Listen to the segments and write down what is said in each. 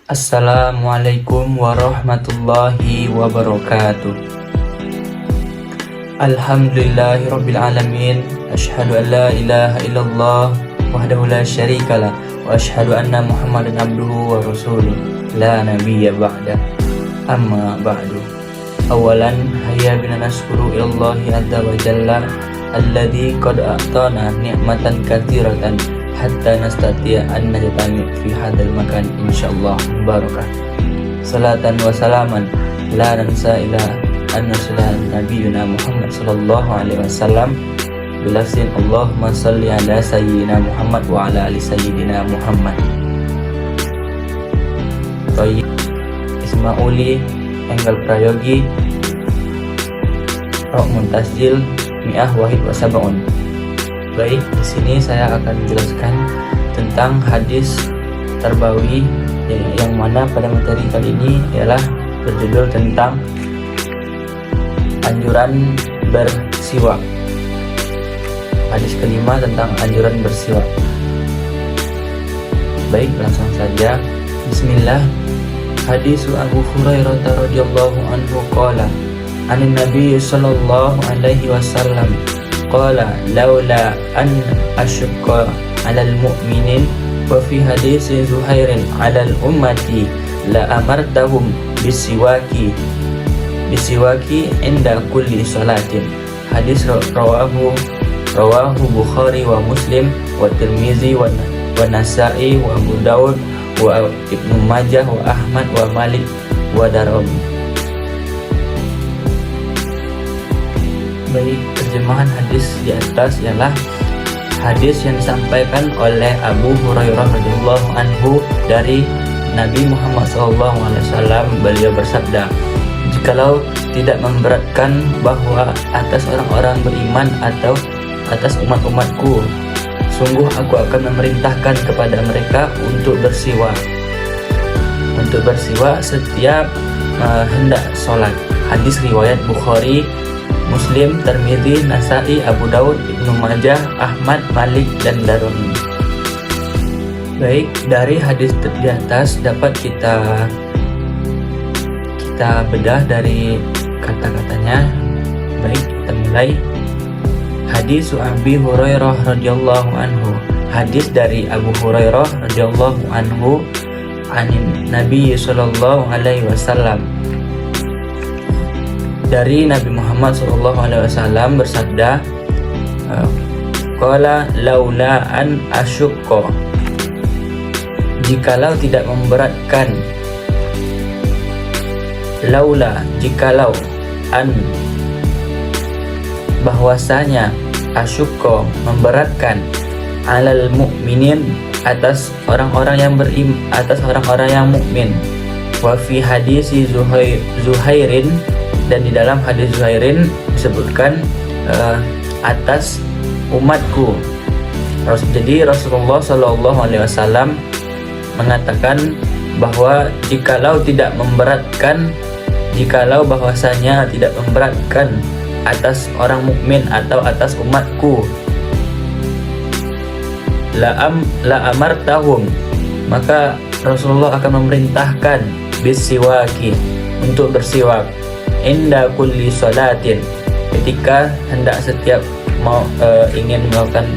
Assalamualaikum warahmatullahi wabarakatuh. Alhamdulillahirabbil alamin. Asyhadu an la ilaha illallah wahdahu la syarikalah wa asyhadu anna Muhammadan abduhu wa rasuluh la nabiyya ba'da. Amma ba'du. Awalan hayya bina naskuru ilallahi azza wa jalla alladzi qad a'tana ni'matan katsiratan hatta nastati'a an najtami fi hadzal makan insyaallah barakah. Salatan wa salaman la nansa ila an nusila nabiyuna Muhammad sallallahu alaihi wasallam bilafzin Allahumma shalli ala sayyidina Muhammad wa ala ali sayyidina Muhammad. Thayyib Ismauli Enggal Prayogi Rok Muntasjil Mi'ah Wahid wa Sab'un. Baik, di sini saya akan menjelaskan tentang hadis Tarbawi yang mana pada materi kali ini ialah berjudul tentang anjuran bersiwak. Hadis kelima tentang anjuran bersiwak. Baik, langsung saja. Bismillah. Hadis Abu Hurairah radhiyallahu anhu qala anin Nabi sallallahu alaihi wasallam qala laula an asyqa 'alal mu'minin wa fi hadis Zuhairin 'alal ummati la amartahum bisiwaki inda kulli salatin. Hadis rawahu Bukhari wa Muslim wa Tirmizi wa Nasa'i wa Abu Daud wa Ibnu Majah wa Ahmad wa Malik wa Darimi. Baik, terjemahan hadis di atas ialah hadis yang disampaikan oleh Abu Hurairah radhiyallahu anhu dari Nabi Muhammad SAW. Beliau bersabda, jikalau tidak memberatkan bahwa atas orang-orang beriman atau atas umat-umatku, sungguh aku akan memerintahkan kepada mereka untuk bersiwak setiap hendak sholat. Hadis riwayat Bukhari, Muslim, Tirmizi, Nasa'i, Abu Daud, Ibnu Majah, Ahmad, Malik, dan Darimi. Baik, dari hadis di atas dapat kita bedah dari kata-katanya. Baik, kita mulai. Hadis Abi Hurairah radhiyallahu anhu. Hadis dari Abu Hurairah radhiyallahu anhu anin Nabi sallallahu alaihi wasallam. Dari Nabi Muhammad SAW bersabda, qala laula an asyqa, jikalau tidak memberatkan, laula jikalau, an bahwasanya, asyqa memberatkan, alal mu'minin atas orang-orang yang mukmin, wa fi hadisi Zuhairin, dan di dalam hadis Zuhairin disebutkan atas umatku. Jadi Rasulullah SAW mengatakan bahwa jikalau bahwasanya tidak memberatkan atas orang mukmin atau atas umatku, la amartahum, maka Rasulullah akan memerintahkan bisiwaki, untuk bersiwak, inda kulli salatin, ketika hendak setiap ingin melakukan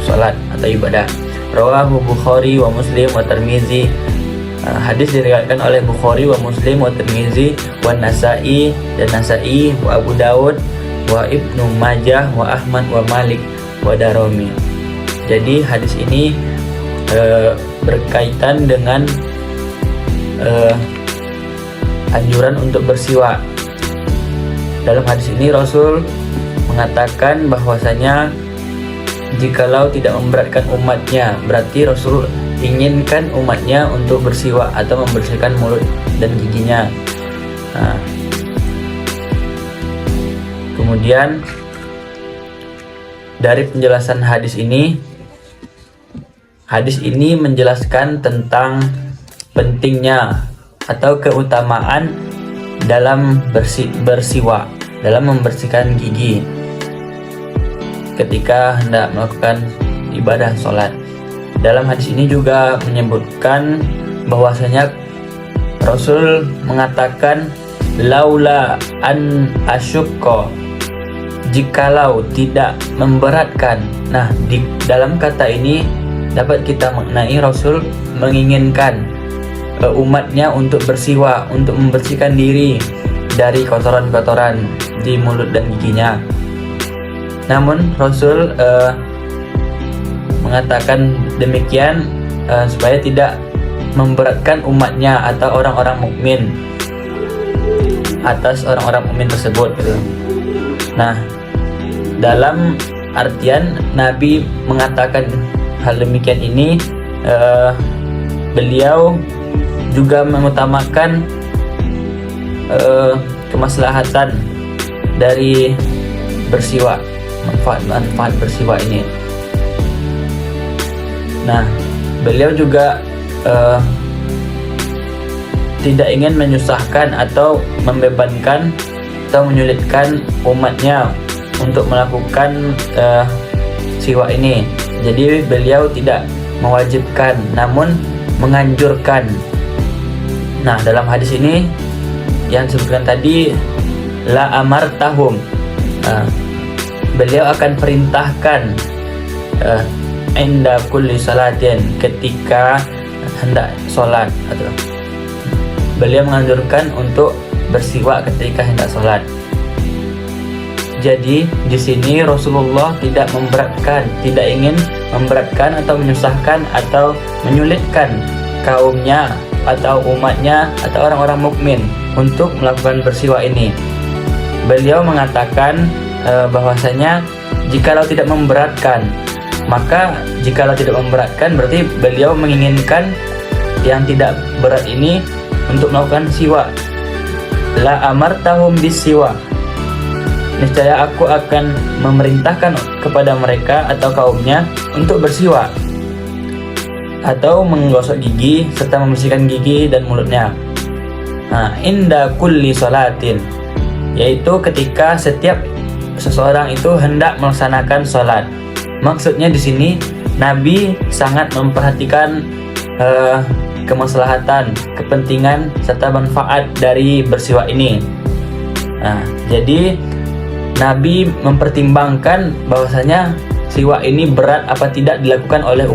salat atau ibadah. Rawahu Bukhari wa Muslim wa Tirmizi. Hadis diriwayatkan oleh Bukhari wa Muslim wa Tirmizi wa Nasa'i, dan Nasa'i wa Abu Daud wa Ibnu Majah wa Ahmad wa Malik wa Darimi. Jadi hadis ini berkaitan dengan anjuran untuk bersiwak. Dalam hadis ini Rasul mengatakan bahwasanya jikalau tidak memberatkan umatnya, berarti Rasul inginkan umatnya untuk bersiwak atau membersihkan mulut dan giginya. Kemudian dari penjelasan hadis ini menjelaskan tentang pentingnya atau keutamaan dalam bersiwak, dalam membersihkan gigi ketika hendak melakukan ibadah sholat. Dalam hadis ini juga menyebutkan bahwasanya Rasul mengatakan laula an asyukko, jikalau tidak memberatkan. Nah, di dalam kata ini dapat kita maknai Rasul menginginkan umatnya untuk bersiwak, untuk membersihkan diri dari kotoran-kotoran di mulut dan giginya. Namun Rasul mengatakan demikian supaya tidak memberatkan umatnya atau orang-orang mukmin atas orang-orang mukmin tersebut gitu. Nah, dalam artian Nabi mengatakan hal demikian ini, beliau juga mengutamakan kemaslahatan dari bersiwak, manfaat bersiwak ini. Nah, beliau juga tidak ingin menyusahkan atau membebankan atau menyulitkan umatnya untuk melakukan siwak ini. Jadi beliau tidak mewajibkan, namun menganjurkan. Nah, dalam hadis ini yang disebutkan tadi, la amartahum, beliau akan perintahkan inda kulli salatin, ketika hendak sholat, atau beliau menganjurkan untuk bersiwak ketika hendak sholat. Jadi di sini Rasulullah tidak memberatkan, tidak ingin memberatkan atau menyusahkan atau menyulitkan kaumnya atau umatnya atau orang-orang mukmin untuk melakukan bersiwak ini. Beliau mengatakan bahwasanya jikalau tidak memberatkan, maka jikalau tidak memberatkan berarti beliau menginginkan yang tidak berat ini untuk melakukan siwak. La amartahum bisiwak, niscaya aku akan memerintahkan kepada mereka atau kaumnya untuk bersiwak atau menggosok gigi serta membersihkan gigi dan mulutnya. Nah, inda kulli salatin, yaitu ketika setiap seseorang itu hendak melaksanakan sholat. Maksudnya di sini Nabi sangat memperhatikan kemaslahatan, kepentingan serta manfaat dari bersiwak ini. Nah, jadi Nabi mempertimbangkan bahwasanya siwak ini berat apa tidak dilakukan oleh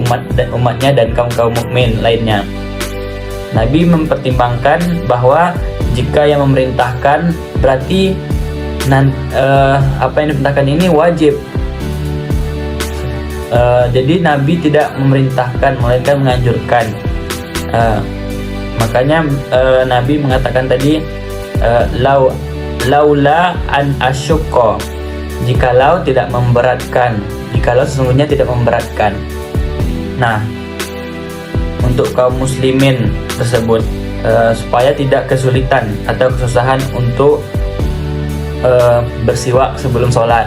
umatnya dan kaum mukmin lainnya. Nabi mempertimbangkan bahwa jika yang memerintahkan berarti apa yang diperintahkan ini wajib. Jadi Nabi tidak memerintahkan melainkan menganjurkan. Makanya Nabi mengatakan tadi laula an asyukko, jikalau tidak memberatkan, jikalau sesungguhnya tidak memberatkan. Nah, untuk kaum muslimin tersebut supaya tidak kesulitan atau kesusahan untuk bersiwak sebelum sholat.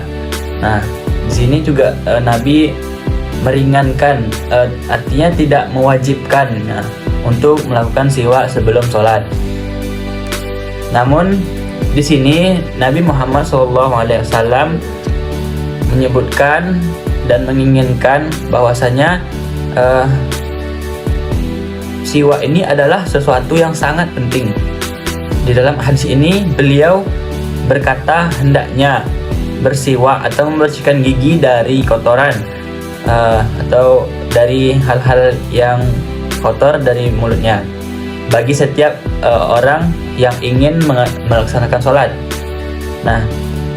Nah, di sini juga Nabi meringankan, artinya tidak mewajibkan untuk melakukan siwak sebelum sholat. Namun di sini Nabi Muhammad SAW menyebutkan dan menginginkan bahwasanya siwak ini adalah sesuatu yang sangat penting. Di dalam hadis ini beliau berkata hendaknya bersiwak atau membersihkan gigi dari kotoran atau dari hal-hal yang kotor dari mulutnya bagi setiap orang yang ingin melaksanakan sholat. Nah,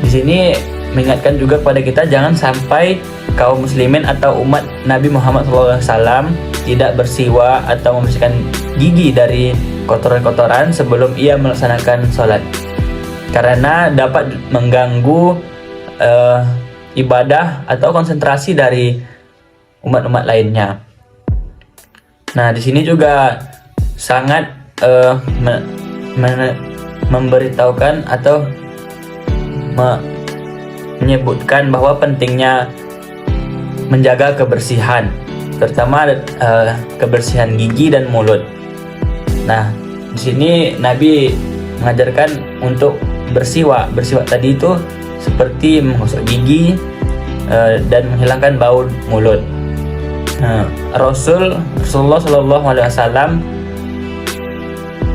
di sini mengingatkan juga kepada kita jangan sampai kaum muslimin atau umat Nabi Muhammad SAW tidak bersiwak atau membersihkan gigi dari kotoran-kotoran sebelum ia melaksanakan sholat, karena dapat mengganggu ibadah atau konsentrasi dari umat-umat lainnya. Nah, di sini juga sangat memberitahukan atau menyebutkan bahwa pentingnya menjaga kebersihan, terutama kebersihan gigi dan mulut. Nah, di sini Nabi mengajarkan untuk bersiwak. Bersiwak tadi itu seperti menggosok gigi dan menghilangkan bau mulut. Rasulullah SAW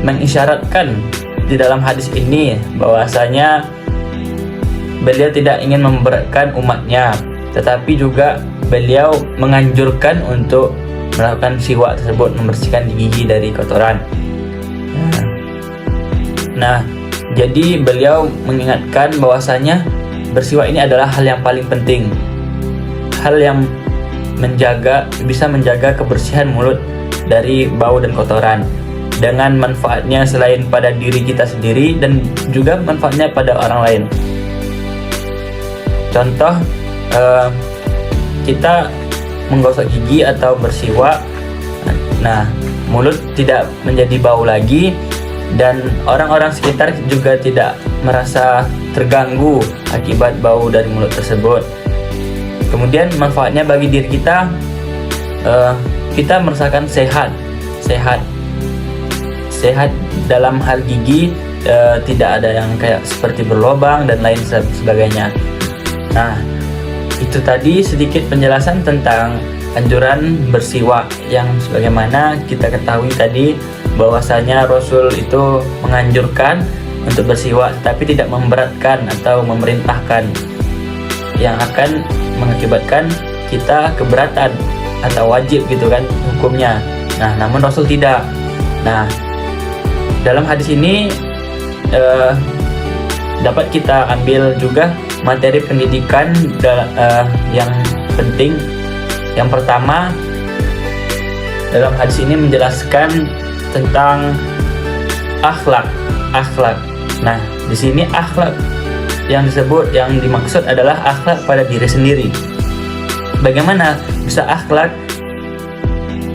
mengisyaratkan di dalam hadis ini bahwasanya beliau tidak ingin memberatkan umatnya, tetapi juga beliau menganjurkan untuk melakukan siwak tersebut, membersihkan gigi dari kotoran. Nah, jadi beliau mengingatkan bahwasanya bersiwak ini adalah hal yang paling penting, hal yang bisa menjaga kebersihan mulut dari bau dan kotoran, dengan manfaatnya selain pada diri kita sendiri dan juga manfaatnya pada orang lain. Contoh, kita menggosok gigi atau bersiwak, nah mulut tidak menjadi bau lagi dan orang-orang sekitar juga tidak merasa terganggu akibat bau dari mulut tersebut. Kemudian manfaatnya bagi diri kita, kita merasakan sehat dalam hal gigi, tidak ada yang kayak seperti berlubang dan lain sebagainya. Nah, itu tadi sedikit penjelasan tentang anjuran bersiwak yang sebagaimana kita ketahui tadi, bahwasanya Rasul itu menganjurkan untuk bersiwak tapi tidak memberatkan atau memerintahkan yang akan mengakibatkan kita keberatan atau wajib gitu kan hukumnya. Nah, namun Rasul tidak. Nah, dalam hadis ini dapat kita ambil juga materi pendidikan yang penting. Yang pertama, dalam hadis ini menjelaskan tentang akhlak. Nah, di sini akhlak yang dimaksud adalah akhlak pada diri sendiri. Bagaimana bisa akhlak?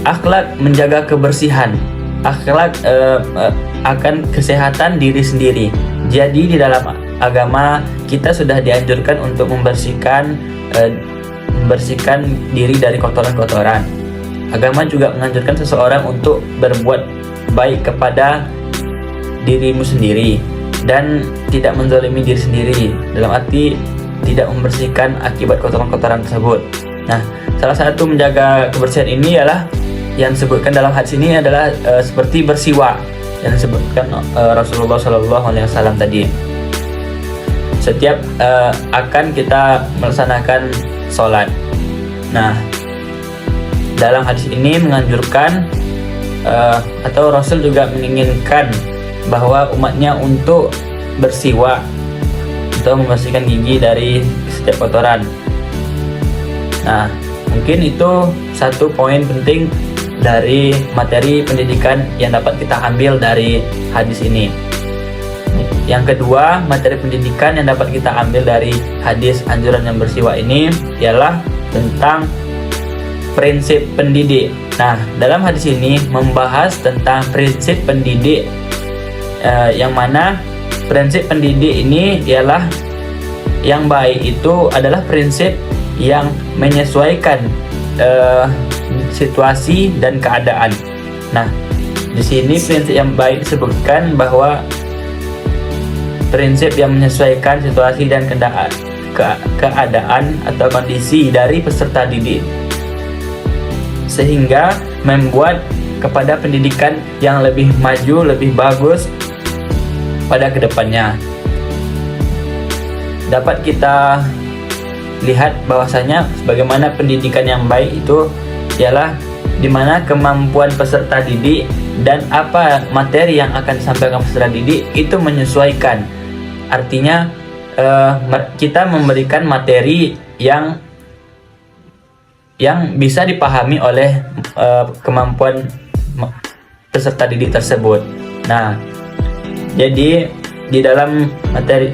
Akhlak menjaga kebersihan, akhlak akan kesehatan diri sendiri. Jadi di dalam agama kita sudah dianjurkan untuk membersihkan diri dari kotoran-kotoran. Agama juga menganjurkan seseorang untuk berbuat baik kepada dirimu sendiri dan tidak menzalimi diri sendiri, dalam arti tidak membersihkan akibat kotoran-kotoran tersebut. Nah, salah satu menjaga kebersihan ini ialah yang disebutkan dalam hadis ini adalah seperti bersiwak yang disebutkan Rasulullah SAW tadi. Setiap akan kita melaksanakan sholat. Nah, dalam hadis ini menganjurkan atau Rasul juga menginginkan bahwa umatnya untuk bersiwak atau membersihkan gigi dari setiap kotoran. Nah, mungkin itu satu poin penting dari materi pendidikan yang dapat kita ambil dari hadis ini. Yang kedua, materi pendidikan yang dapat kita ambil dari hadis anjuran yang bersiwak ini ialah tentang prinsip pendidik. Nah, dalam hadis ini membahas tentang prinsip pendidik, yang mana prinsip pendidik ini ialah yang baik itu adalah prinsip yang menyesuaikan situasi dan keadaan. Nah, di sini prinsip yang baik disebutkan bahwa prinsip yang menyesuaikan situasi dan keadaan atau kondisi dari peserta didik, sehingga membuat kepada pendidikan yang lebih maju, lebih bagus pada kedepannya. Dapat kita lihat bahwasanya bagaimana pendidikan yang baik itu ialah di mana kemampuan peserta didik dan apa materi yang akan disampaikan peserta didik itu menyesuaikan. Artinya kita memberikan materi yang bisa dipahami oleh kemampuan peserta didik tersebut. Nah, jadi di dalam materi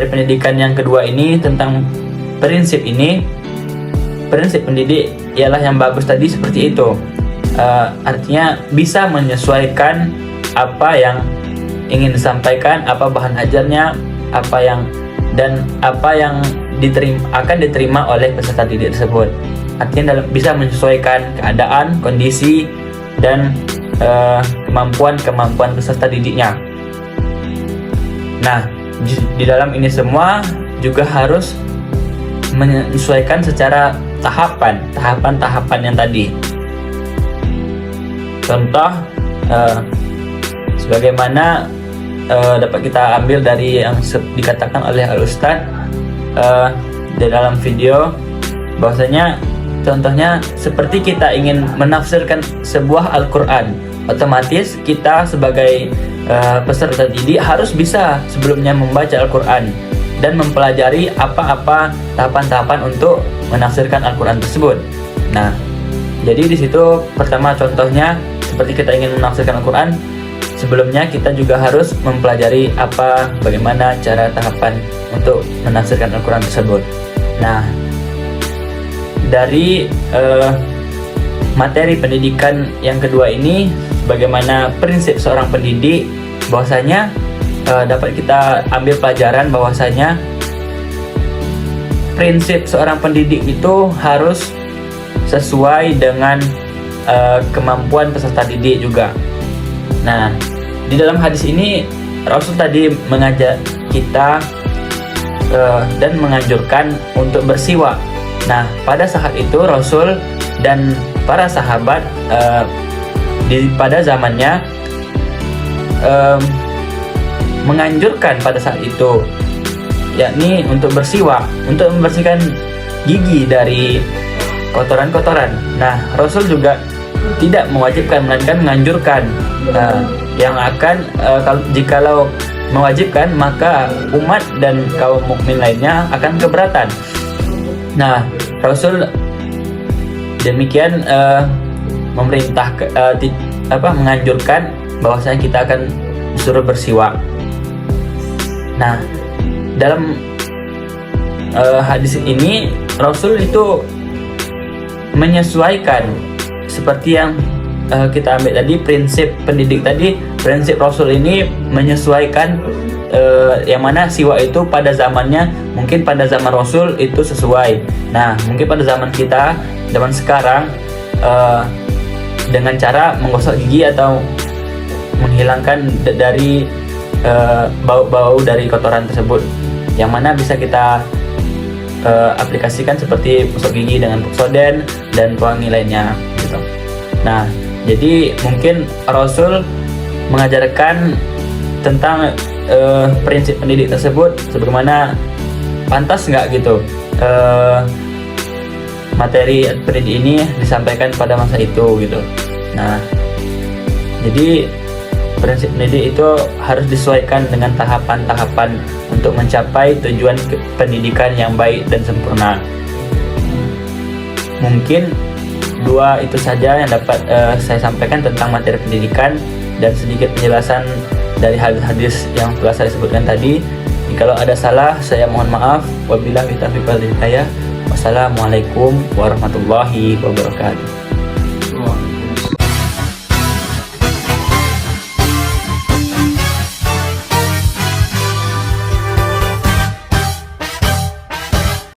pendidikan yang kedua ini tentang prinsip pendidik ialah yang bagus tadi seperti itu. Artinya bisa menyesuaikan apa yang ingin disampaikan, apa bahan ajarnya, apa yang akan diterima oleh peserta didik tersebut. Artinya bisa menyesuaikan keadaan, kondisi, dan kemampuan peserta didiknya. Nah, di dalam ini semua juga harus menyesuaikan secara tahapan yang tadi. Contoh, Sebagaimana dapat kita ambil dari yang dikatakan oleh Al-Ustadz di dalam video, bahwasanya contohnya seperti kita ingin menafsirkan sebuah Al-Quran, otomatis kita sebagai peserta didik harus bisa sebelumnya membaca Al-Quran dan mempelajari apa-apa tahapan-tahapan untuk menafsirkan Al-Quran tersebut. Nah, jadi di situ pertama contohnya seperti kita ingin menafsirkan Al-Quran, sebelumnya kita juga harus mempelajari bagaimana cara tahapan untuk menafsirkan Al-Quran tersebut. Nah, dari materi pendidikan yang kedua ini, bagaimana prinsip seorang pendidik, bahwasanya dapat kita ambil pelajaran bahwasanya prinsip seorang pendidik itu harus sesuai dengan kemampuan peserta didik juga. Nah, di dalam hadis ini Rasul tadi mengajak kita dan menganjurkan untuk bersiwak. Nah, pada saat itu Rasul dan para sahabat pada zamannya menganjurkan pada saat itu, yakni untuk bersiwak, untuk membersihkan gigi dari kotoran-kotoran. Nah, Rasul juga tidak mewajibkan, melainkan menganjurkan. Yang akan jikalau mewajibkan, maka umat dan kaum mukmin lainnya akan keberatan. Nah, Rasul demikian menganjurkan bahwasanya kita akan disuruh bersiwak. Nah, dalam hadis ini Rasul itu menyesuaikan seperti yang kita ambil tadi, prinsip pendidik tadi, prinsip Rasul ini menyesuaikan yang mana siwak itu pada zamannya, mungkin pada zaman Rasul itu sesuai. Nah, mungkin pada zaman kita, zaman sekarang, dengan cara menggosok gigi atau menghilangkan dari bau-bau dari kotoran tersebut, yang mana bisa kita aplikasikan seperti gosok gigi dengan Pepsodent dan pewangi lainnya gitu. Nah, jadi mungkin Rasul mengajarkan tentang prinsip pendidik tersebut, sebagaimana pantas nggak gitu materi pendidik ini disampaikan pada masa itu gitu. Nah, jadi prinsip pendidik itu harus disesuaikan dengan tahapan-tahapan untuk mencapai tujuan pendidikan yang baik dan sempurna. Mungkin dua itu saja yang dapat saya sampaikan tentang materi pendidikan dan sedikit penjelasan dari hadis-hadis yang telah saya sebutkan tadi. Jikalau ada salah, saya mohon maaf. Wabillahi taufiq wal hidayah. Wassalamualaikum warahmatullahi wabarakatuh.